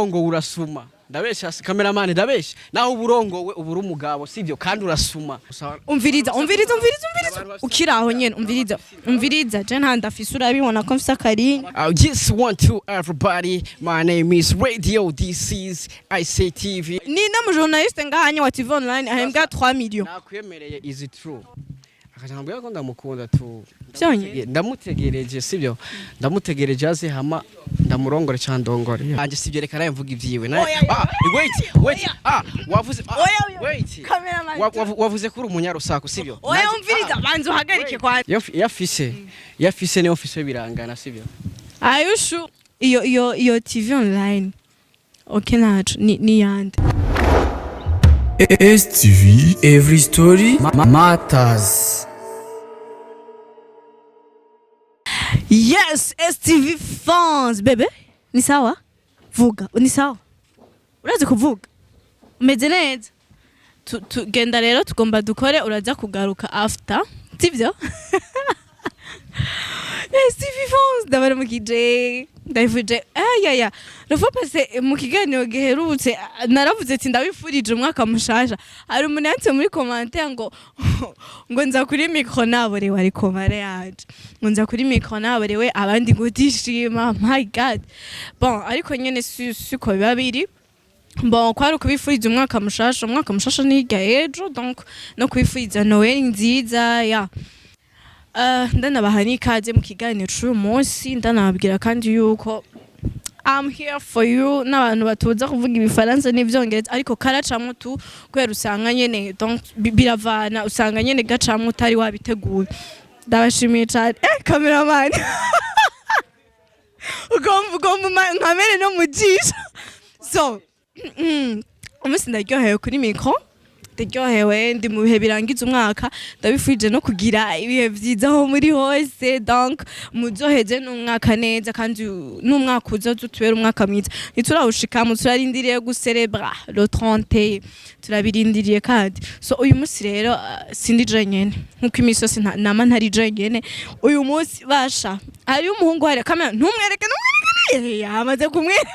ngo urasuma ndabesha cameraman ndabesha naho uburongowe uburi umugabo sivyo kandi urasuma umviriza ukiraho nyene umviriza je nta ndafise urabibona ko mfise akari I just want to everybody my name is Radio this is IC TV ni na journaliste ngahanye wa TV online ahembwa 3 millions nakwemereye is it true akajambwa ko ndamukunda tu byonye ndamutegereje sivyo ndamutegereje aze hama ndamurongore cyandongore anje sivyo reka naye mvuga ivyiwe naye wait wavuze wait wavuze kuri umunyarusako sivyo oya umviriza banze uhagarike kwa yafise ne office birangana sivyo ayushu iyo TV online okay nacho ni yande STV every story matters. Yes, STV fans, bebe. Ni sawa? Vuga, ni sawa? Urazi kuvuga? Umeze neza? Genda rero tugomba dukore uraza kugaruka after. Sivyo? STV fans, ndabara mukije. Ndavuje. Ya. Rafa pase mukiganiro giherutse naravuze ati ndabifurije umwaka mushasha. Ari umuntu yanditse muri commentaire ngo nza kuri micro nabore wari komare yaje. Nza kuri micro nabore we abandi ngo dishima. My God. Bon, ariko nyene suko babiri. Bon, kwari kubifurije umwaka mushasha ni gaejo donc no kwifuriza Noel nziza ya. Ndanabahani ikaze mu kiganiro cy'uyu munsi ndanababwira kandi yuko I'm here for you n'abantu batuza kuvuga ibifaransa n'ivyongereza ariko karacamo tu kwera usanga nyene donc biravana usanga nyene gacamo utari wabiteguye ndabashimiye cyane cameraman ugomba nkamere no mujisha so umunsi ndaryohewe kuri micro ndyohewe ndi mu bihe birangiza umwaka ndabifurije no kugira ibihe vyiza ho muri hose donc muzoheze n'umwaka neza kandi n'umwaka uzotubera umwaka mwiza niturawushikamo turarindiriye gucelebra le 30 turabirindiriye kandi so uyu munsi rero sindi jenyene nkuko imisi yose nama ntari jenyene uyu munsi basha ari umuhungu hari kamera ntumwereke yamaze kumwera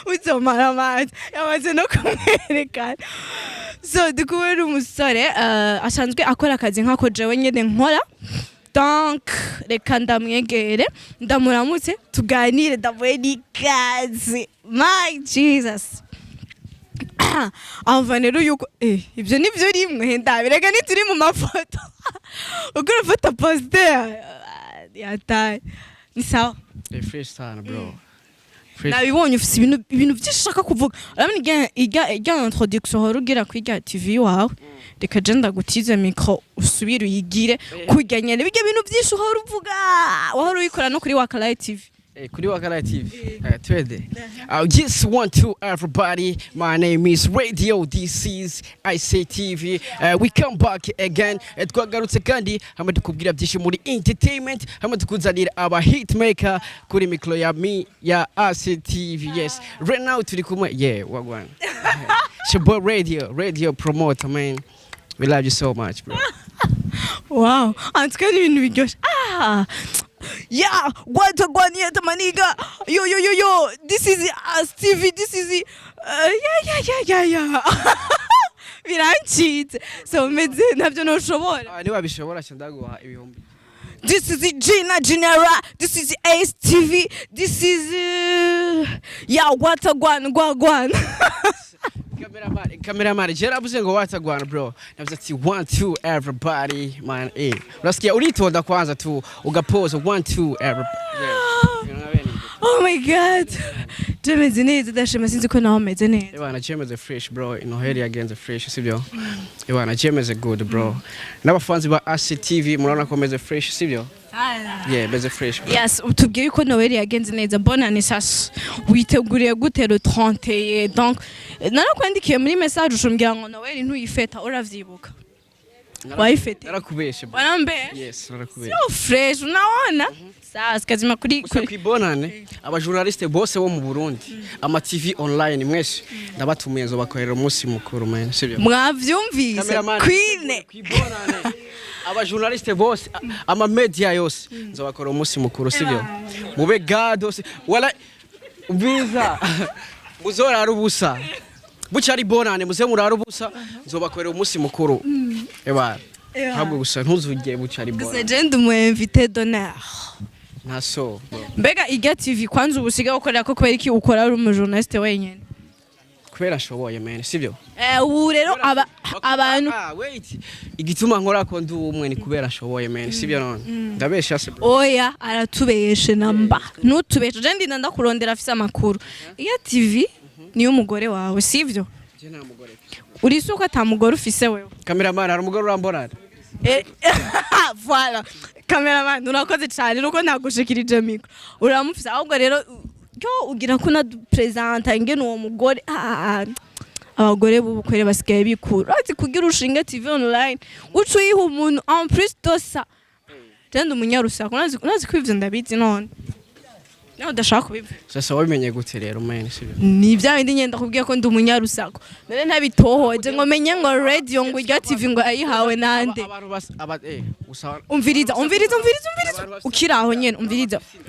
uzomara amazi yamaze no kumwerekana so dukubera umusore asanzwe akora akazi nk'ako jewe nyene nkora donc reka ndamwegere ndamuramutse tuganire ndavuye n'ikazi my Jesus amvanero yuko ibyo nivyo rimwe ndabirega nituri mu mafoto ukora foto poster yataye ni sawa fresh time bro nabibonye ufise ibintu byishaka kuvuga urabona ijya introduction horugira kwiga TV wawe reka je ndagutize micro usubire uyigire kujya nyene bijya bintu byinshi uhora uvuga wahora uyikora no kuri Wakalayi TV kuri Wakalayi TV twede I just want to everybody my name is Radio this is IC TV we come back again twagarutse kandi hamwe dukubwira byinshi muri entertainment hamwe tukuzanira aba hitmaker kuri micro ya IC TV yes right now turi kumwe wagwan Shabo radio promoter man we love you so much bro wow antkani ibintu biryoshye yeah, what a guanieta maniga. Yo. This is Stevie. This is yeah. Biranchit. So meze nabyo no shobora. Ni wabishobora cyandaguha ibihumbi. This is Gina Genera. This is Ace TV. This is what a guan. Cameraman, jerabuze ngo watagwana bro. Navuze ati 1 2 everybody man. Urasikia uritonda kwanza tu ugapose 1 2 everybody. Oh my God. Jemeze neza dashema sinzi ko naho meze neza. Bana jemeze fresh bro. Inoheri against fresh sibyo. Bana jemeze good bro. N'abafanzi ba IC TV murana ko meze fresh sibyo. Yeah, meze fresh. Bro. Yes, utubwiye ko Noel yagenze neza. Bonane sasa. Witeguriye gute le 30 donc narakwandikiye muri message ushumbira ngo Noel ntuyifeta uravyibuka. Wayifete. Narakubeshe. Wanambe? Yes, narakubeshe. So fresh unaona? Sasa kazima kuri kwibonane aba journaliste bose bo mu Burundi ama TV online mwese ndabatumuye nzo bakorera umunsi mukuru man sibyo. Mwavyumvise Queen kwibonane aba journaliste bose ama media yose nzo bakora umunsi mukuru sibyo. Mube gado wala umviriza muzorara ubusa buca ari bonane muze murara ubusa nzobakorera umunsi mukuru ebana ntabwo gusa ntuzugiye buca ari bonane gusa je ndi mu invité d'honneur ntaso mbega irya TV kwanza ubusiga ukorera ko kubera iki ukora ari umujournaliste wenyene kubera ashoboye mene sivyo ubu rero abantu wait igituma nkora ko ndi umwe ni kubera ashoboye mene sivyo none ndabesha se oya aratubeshe namba ntutubeshe je ndinda ndakurondera afise amakuru iya TV niyo umugore wawe sivyo je nta mugore uri suko atamugore ufise wewe cameraman hari umugore urambona voilà cameraman urakoze cyane nuko nagushikirije mikro uramufise ahubwo rero yo ugira ko na presenta ingene uwo mugore abagore bubukwere basigaye bikura ati kugira ushinga TV online ucu yiha umuntu en plus de ça tende umunyarusako nazi kwivyo ndabizi none naho udashaka kubivuga sasa wabimenye gute rero mene sivyo ni bya bindi nyenda kubwiye ko ndi umunyarusako none ntabitohoje ngo menye ngo radio ngo irya TV ngo ayihawe nande umviriza ukiraho nyene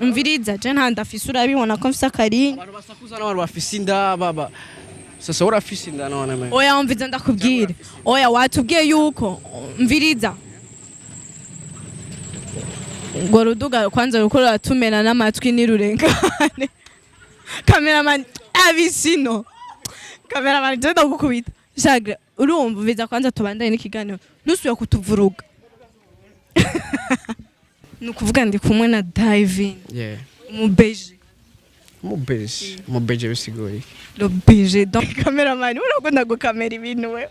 umviriza je ntanda afise urabibona ko mfise akaringa abantu basakuza n'abantu bafise inda baba sasa urafise inda none mene oya umviriza ndakubwira oya watubwiye yuko umviriza ngo ruduga kwanza rukora tumena n'amatwi n'irurengane cameraman abisino cameraman je ndagukubita Jagre urumva viza kwanza tubandanye n'ikiganiro nusuye kutuvuruga nukuvuga ndi kumwe na diving umubeje bisigoye le beige donc cameraman urakunda gukamera ibintu we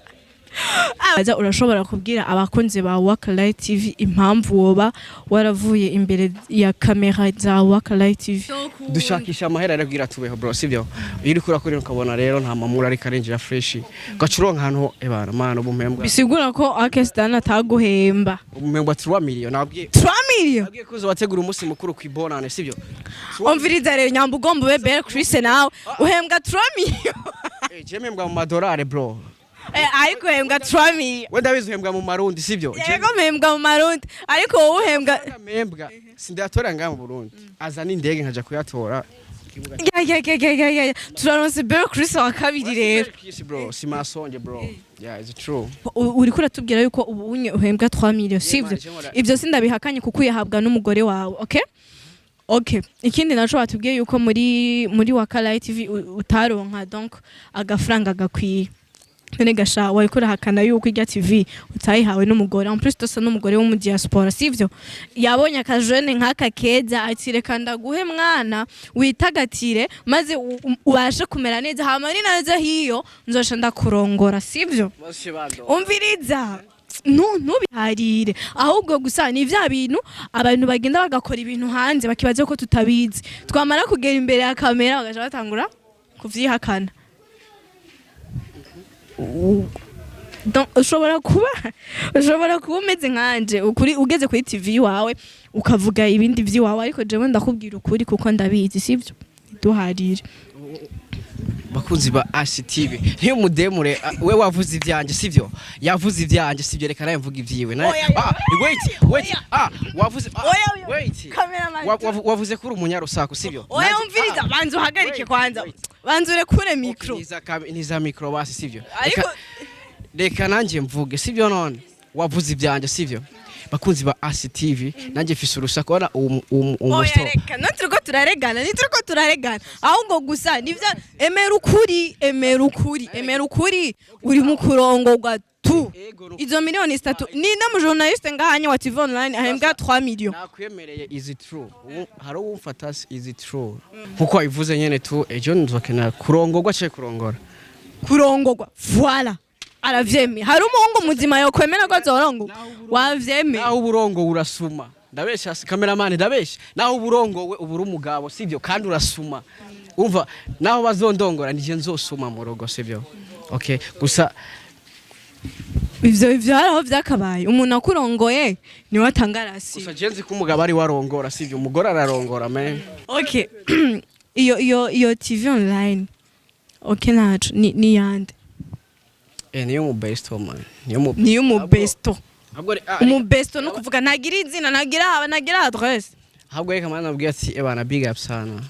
aza urashobora kubwira abakunzi ba Wakalight TV impamvu woba waravuye imbere ya kamera za Wakalight TV dushakisha amahera aragira tubeho bro sivyo iri kura kuri ukabona rero nta mamura ari karenjira fresh gacuronka hano ebana mana ubumembwa bisigura ko Akestana ataguhemba ubumembwa 3 million nabwiye 3 million nabwiye kuzo wategura umunsi mukuru kwibonane sivyo umviriza rero nyambugombo bebe Chris nawe uhembwa 3 million je membwa mu madolari bro ariko uhembwa 3 million wenda bizuhembwa mu marundi sivyo yego mpembwa mu marundi ariko wowe uhembwa mpembwa sindatora nga mu Burundi azana indege nkaja kuyatora ya turaronse bebe Chris wa kabiri rero bro simasonje bro yeah it's true uri kura tubwira yuko ubu unye uhembwa 3 million sivyo ivyo sindabihakanye kuko uyahabwa n'umugore wawe okay ikindi naco batubwiye yuko muri Wakalight TV utaronka donc agafaranga gakwiye none gasha wayikora hakana yuko irya TV utayihawe n'umugore en plus tosa n'umugore wo mu diaspora sivyo yabonye akajene nk'aka keza atireka ndaguhe mwana witagatire maze ubashe kumera neza hama ni naza hiyo nzosha ndakurongora sivyo umviriza ntubiharire ahubwo gusa ni vya bintu abantu bagenda bagakora ibintu hanze bakibaze ko tutabizi twamara kugera imbere ya kamera bagaje batangura kuvyihakana ushobora kuba umeze nkanje ugeze kuri TV wawe ukavuga ibindi vy'iwawe ariko jewe ndakubwira ukuri kuko ndabizi sivyo duharire bakunzi ba ACTV niyo mudemure we wavuze ivyanje sivyo yavuze ivyanje sivyo reka naye mvuga ivyiwe wait wavuze kuri umunyarusako sivyo oya umviriza banzu hagarike kwanza banzure kure micro niza micro basi sivyo reka nanje mvuge sivyo none wavuze ivyanje sivyo bakunzi ba ACTV nanje fise urusako ora oya reka nturiko turaregana ahubwo gusa nivya emera ukuri uri mu kurongorwa tu izo miliyoni 3 ni na mu journaliste ngahanye wa TV online ahembwa 3 million nakwemereye is it true haro umfata is it true kuko ivuze nyene tu ejo nzokena kurongorwa cye kurongorwa voilà aravyemi hari umuhungu muzima yo kwemera ko azorongo wavyemi naho uburongo urasuma ndabesha cameraman ndabesha naho uburongo we ubura umugabo sivyo kandi urasuma umva naho bazondongora nije nzosuma mu rugo sivyo okay gusa ivyo haraho vyakabaye umuntu akurongoye ni watangarasi gusa jenzi ko umugabo ari warongora sivyo umugore ararongora man okay iyo TV online okay nacho ni yande niyo mu besto man niyo mu besto mu besto no kuvuga nagira izina nagira adresse habwo reka mana nabwiye ati ebana big up sana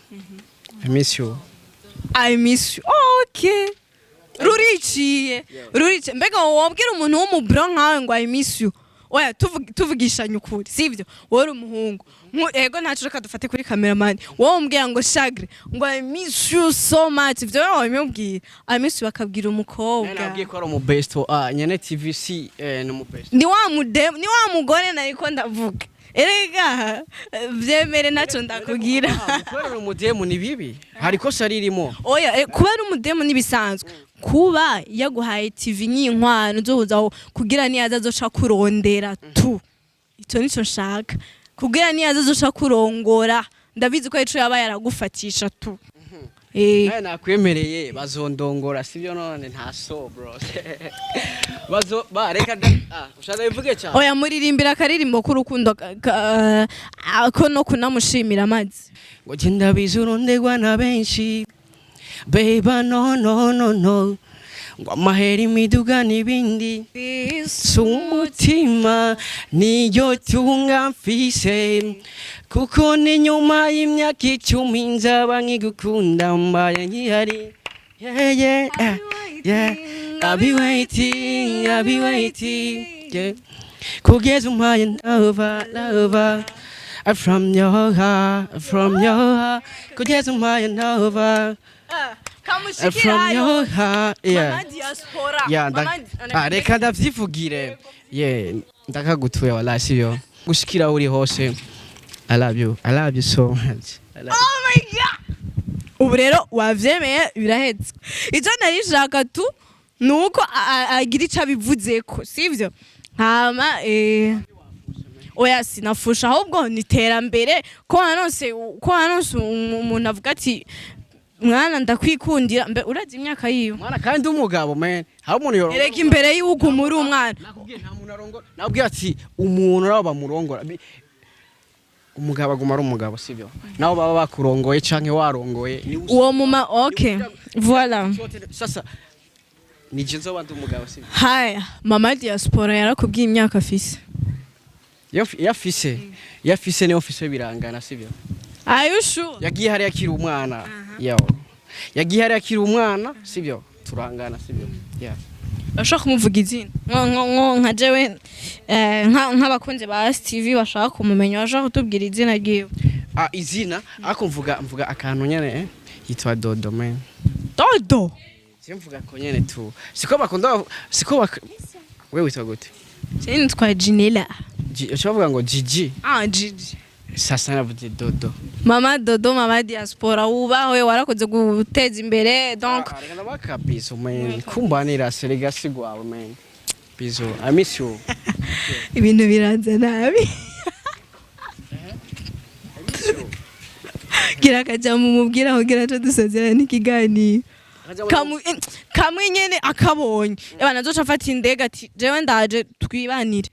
I miss you I miss you. Okay. Rurici. Mbega wabwira umuntu w'umubro nkawe ngo I miss you. Oya tuvugishanye ukuri sivyo wori umuhungu ego ntacu reka dufate kuri cameraman wowe umbwira ngo Shagre ngo I miss you so much ivyo wowe mubwira I miss you bakabwira umukobwa nabwiye ko ari umu best nyene TVC no mu best ni wa mugore nariko ndavuga erega vyemere naco ndakubwira kubera umudemu ni bibi hariko sharirimo oya kubera umudemu nibisanzwe kuba yaguhaye TV n'inkwano zohuzaho kugira niyaza azoca kurondera tu icyo nico nshaka kugira niyaza azoca kurongora ndabizi ko ico yaba yaragufatisha tu nakwemereye bazondongora sivyo none nta so bro reka ushaka bivuge cyane oya muririmbira akaririmbo k'urukundo ko no kunamushimira amazi ngo genda bizurondegwa na benshi Baby no ngo amahera imiduga n'ibindi umutima niyo tunga mfise kuko ni nyuma y'imyaka 10 nzaba nkigukunda mbaye nkihari I'll be waiting yeah. Kugeza umpaye lover from your heart kugeza umpaye lover from your heart reka ndavyivugire ndakagutwe wala sivyo gushikira uri hose I love you so much oh my god ubu rero wavyemeye birahetse icyo narishaka tu nuko agira ico abivuzeko sivyo hama oya sinafusha ahubwo niterambere ko hanose umuntu avuga ati mwana ndakwikundira mbe urazi imyaka yiyo mwana kandi umugabo man hari umuntu yorongora ereka imbere y'uko muri umwana nakubwiye nta muntu arongora nabwiye ati umuntu rabo bamurongora umugabo aguma ari umugabo sivyo naho baba bakurongoye canke warongoye uwo muma okay voilà sasa nije nzobandi umugabo sivyo haya mama diaspora yarakubwiye imyaka afise yafise ni office birangana sivyo ayushu yagiye hari akiri umwana yagiye hari akiri umwana sivyo turangana sivyo bashaka kumuvuga izina nka jewe nk'abakunze ba TV bashaka kumumenya bashaka kutubwira izina ryiwe izina ako mvuga akantu nyene yitwa Dodo man Dodo mvuga ko nyene tu siko bakunda wewe witwa gute nitwa Jinela ushobora ngo Gigi Gigi sasa navuze Dodo mama Dodo mama diaspora ubawe warakoze guteza imbere donc reka bizo man kumbanira serigasi gwawe man bizo I miss you ibintu biranze nabi gira kaja mumubwira aho gira cyo dusozera n'ikiganiro kamwe nyene akabonye abana zoca afata indega ati jewe ndaje twibanire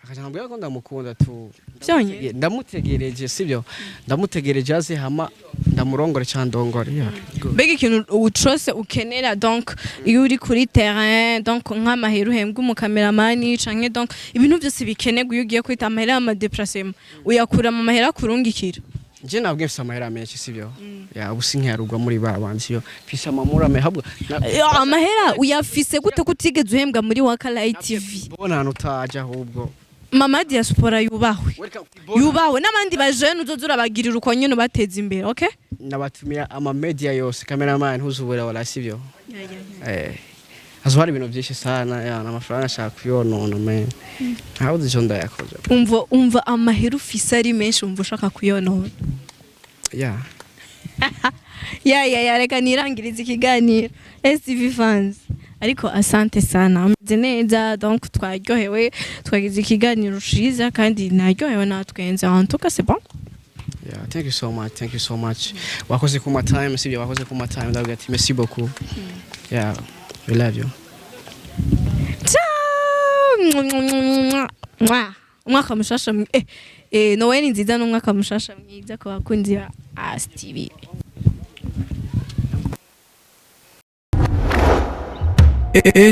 akaja nabwira ko ndamukunda tu ndamutegereje sivyo ndamutegereje aze hama ndamurongore cyandongore mbega ikintu utrose ukenera donc iyo uri kuri terrain donc nk'amahera uhembwa umukameramani canke donc ibintu byose bikenerwa iyo ugiye kwita amahera ama déplacement uyakura mu mahera kurungikira je nabwiye mfise amahera menshi sivyo ubusi nkyarugwa muri babandi yo mfise amamura mehabwa amahera uyafise gute kutigeze uhembwa muri Wakala TV bona hano utaje ahubwo mama diaspora yubawe n'abandi bajene uzozura bagirira uko nyene bateza imbere okay nabatumira ama media yose cameraman huzubura wala sivyo azwari ibintu byinshi sana n'amafaranga ashaka kuyonona man how the jonda yakoze umva amahera ufise ari menshi umva ushaka kuyonona reka nirangiriza ikiganiro STV fans ariko asante sana ameze neza donc twaryohewe twagize ikiganiro ciza kandi naryohewe natwenze en tout cas c'est bon thank you so much wakoze kuma time sibyo wakoze kuma time ndavuga ati merci beaucoup we love you umwaka mushasha Noel nziza n'umwaka mushasha mwiza ku bakunzi ba STV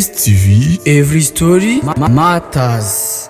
STV, every story matters.